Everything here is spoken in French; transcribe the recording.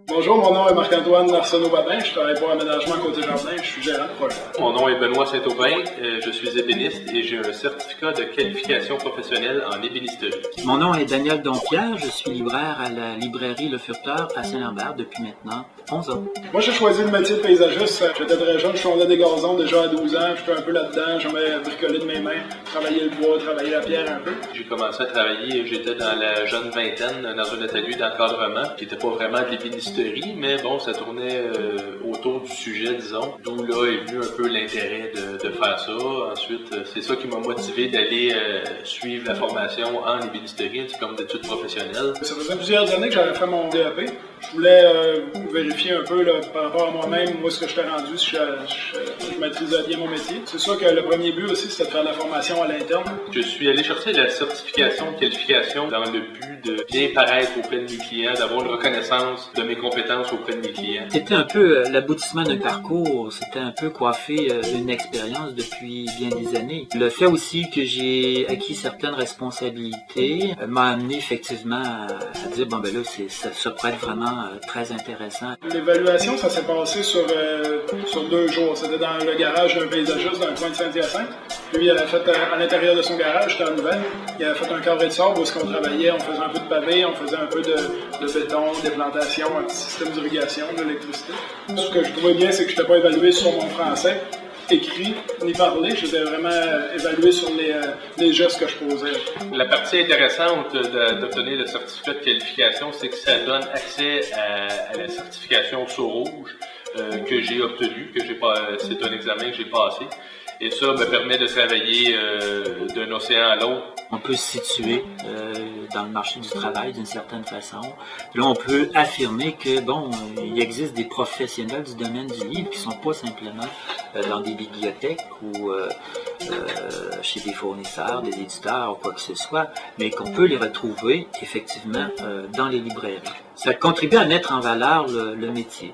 Bonjour, mon nom est Marc-Antoine Arsenault-Babin, je travaille pour Aménagement Côté-Jardin, je suis gérant de projet. Mon nom est Benoît Saint-Aubin, je suis ébéniste et j'ai un certificat de qualification professionnelle en ébénisterie. Mon nom est Daniel Dompierre, je suis libraire à la librairie Le Furteur à Saint-Lambert depuis maintenant 11 ans. Moi, j'ai choisi le métier de paysagiste. J'étais très jeune, je tondais des gazons déjà à 12 ans, j'étais un peu là-dedans, j'aimais bricoler de mes mains, travailler le bois, travailler la pierre un peu. J'ai commencé à travailler, j'étais dans la jeune vingtaine, dans un atelier d'encadrement, qui n'était pas vraiment de l'ébénisterie, mais bon, ça tournait autour du sujet, disons. D'où là est venu un peu l'intérêt de faire ça. Ensuite, c'est ça qui m'a motivé d'aller suivre la formation en ébénisterie, un diplôme d'études professionnelles. Ça faisait plusieurs années que j'avais fait mon DEP. Je voulais vérifier un peu là, par rapport à moi-même, moi, ce que j'étais rendu, si je maîtrisais bien mon métier. C'est sûr que le premier but aussi, c'était de faire de la formation à l'interne. Je suis allé chercher la certification de qualification dans le but de bien paraître auprès de mes clients, d'avoir une reconnaissance de mes compétences auprès de mes clients. C'était un peu l'aboutissement d'un parcours, c'était un peu coiffé d'une expérience depuis bien des années. Le fait aussi que j'ai acquis certaines responsabilités m'a amené effectivement à dire, bon ben là, ça pourrait être vraiment très intéressant. L'évaluation, ça s'est passé sur 2 jours. C'était dans le garage d'un paysagiste dans le coin de Saint-Hyacinthe. Lui, il avait fait à l'intérieur de son garage, c'était en nouvelle, il avait fait un carré de sable où on travaillait, on faisait un peu de pavé, on faisait un peu de béton, des plantations, un petit système d'irrigation, de l'électricité. Ce que je trouvais bien, c'est que je n'étais pas évalué sur mon français écrit ni parlé, j'étais vraiment évalué sur les gestes que je posais. La partie intéressante d'obtenir le certificat de qualification, c'est que ça donne accès à la certification Sceau-Rouge que j'ai obtenue, c'est un examen que j'ai passé. Et ça me permet de travailler d'un océan à l'autre. On peut se situer dans le marché du travail d'une certaine façon. Là, on peut affirmer que, bon, il existe des professionnels du domaine du livre qui ne sont pas simplement dans des bibliothèques ou chez des fournisseurs, des éditeurs ou quoi que ce soit, mais qu'on peut les retrouver effectivement dans les librairies. Ça contribue à mettre en valeur le métier.